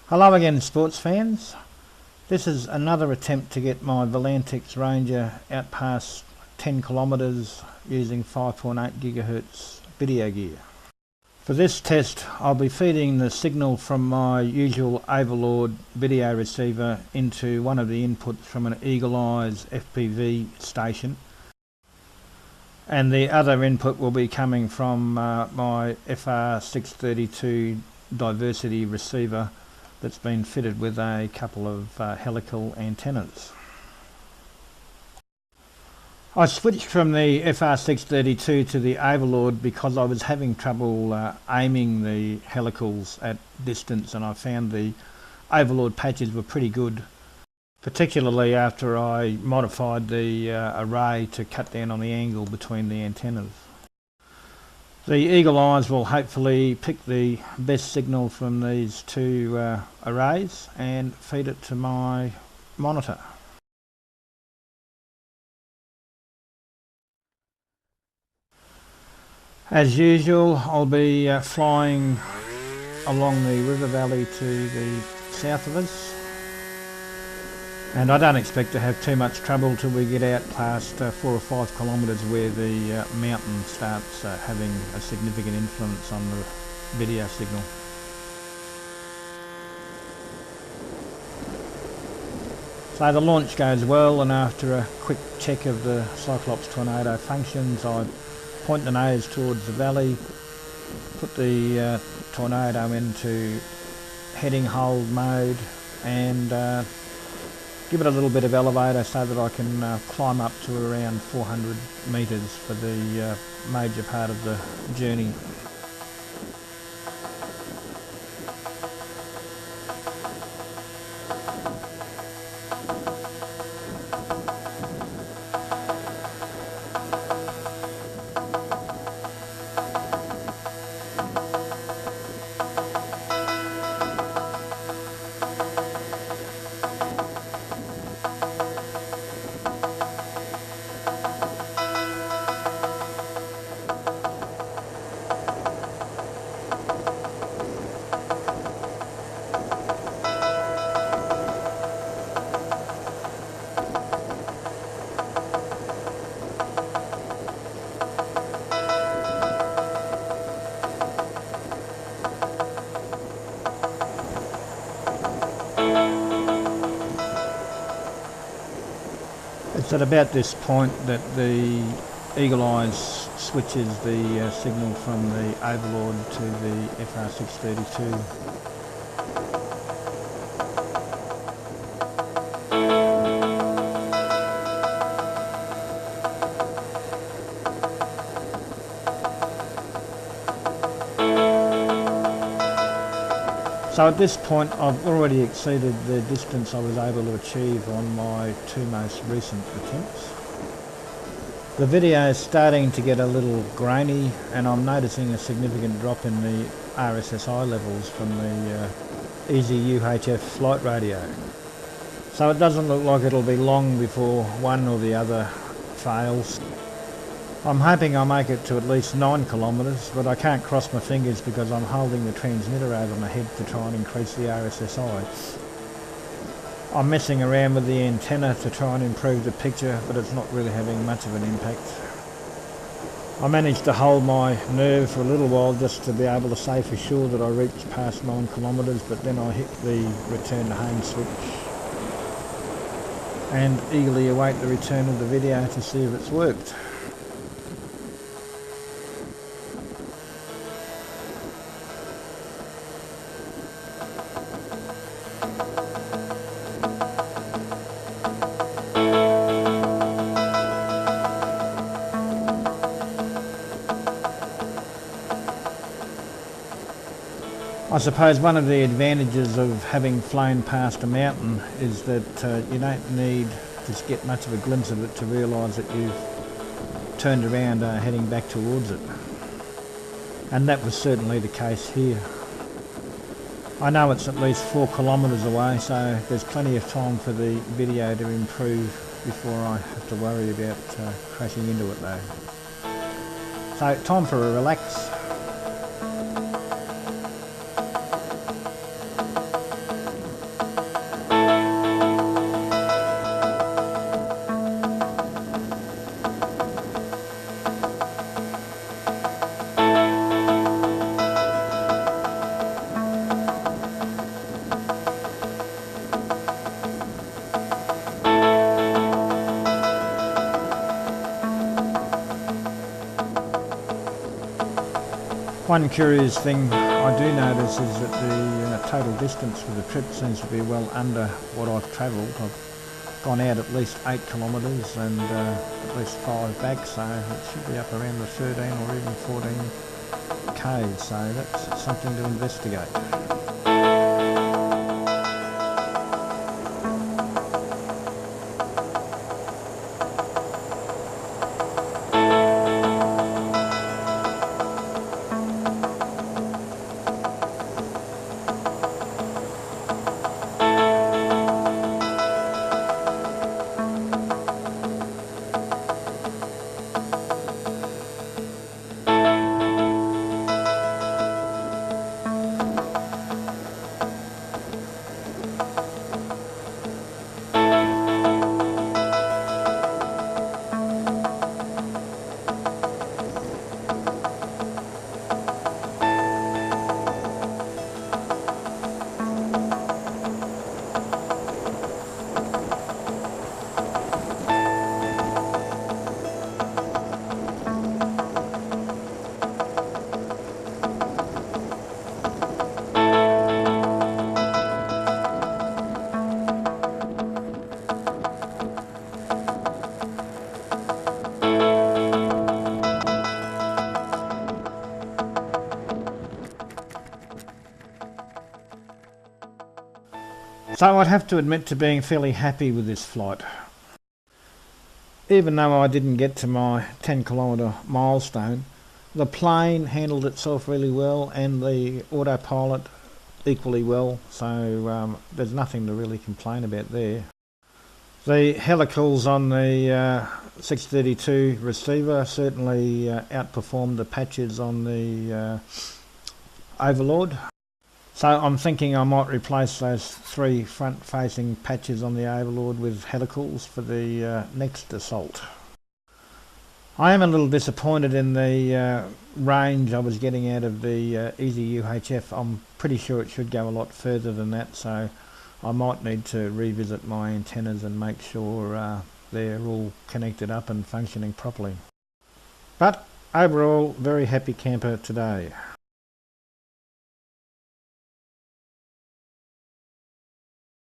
Hello again, sports fans. This is another attempt to get my Volantex Ranger out past 10 kilometres using 5.8 GHz video gear. For this test I'll be feeding the signal from my usual Overlord video receiver into one of the inputs from an Eagle Eyes FPV station, and the other input will be coming from my Fr632 diversity receiver that's been fitted with a couple of helical antennas. I switched from the Fr632 to the Overlord because I was having trouble aiming the helicals at distance, and I found the Overlord patches were pretty good, particularly after I modified the array to cut down on the angle between the antennas. The Eagle Eyes will hopefully pick the best signal from these two arrays and feed it to my monitor. As usual, I'll be flying along the river valley to the south of us, and I don't expect to have too much trouble till we get out past 4 or 5 kilometres where the mountain starts having a significant influence on the video signal. So the launch goes well, and after a quick check of the Cyclops tornado functions, I point the nose towards the valley, put the tornado into heading hold mode, and give it a little bit of elevator so that I can climb up to around 400 metres for the major part of the journey. It's at about this point that the Eagle Eyes switches the signal from the Overlord to the Fr632. So at this point I've already exceeded the distance I was able to achieve on my two most recent attempts. The video is starting to get a little grainy, and I'm noticing a significant drop in the RSSI levels from the Easy UHF flight radio. So it doesn't look like it'll be long before one or the other fails. I'm hoping I'll make it to at least 9 kilometres, but I can't cross my fingers because I'm holding the transmitter over my head to try and increase the RSSI. I'm messing around with the antenna to try and improve the picture, but it's not really having much of an impact. I managed to hold my nerve for a little while just to be able to say for sure that I reached past 9 kilometres, but then I hit the return to home switch and eagerly await the return of the video to see if it's worked. I suppose one of the advantages of having flown past a mountain is that you don't need to get much of a glimpse of it to realise that you've turned around heading back towards it. And that was certainly the case here. I know it's at least 4 kilometres away, so there's plenty of time for the video to improve before I have to worry about crashing into it though. So time for a relax. One curious thing I do notice is that the total distance for the trip seems to be well under what I've travelled. I've gone out at least 8 kilometres and at least 5 back, so it should be up around the 13 or even 14 k's, so that's something to investigate. So I'd have to admit to being fairly happy with this flight. Even though I didn't get to my 10-kilometre milestone, the plane handled itself really well and the autopilot equally well, so there's nothing to really complain about there. The helicals on the 632 receiver certainly outperformed the patches on the Overlord. So I'm thinking I might replace those 3 front-facing patches on the Overlord with helicals for the next assault. I am a little disappointed in the range I was getting out of the Easy UHF. I'm pretty sure it should go a lot further than that, so I might need to revisit my antennas and make sure they're all connected up and functioning properly. But overall, very happy camper today.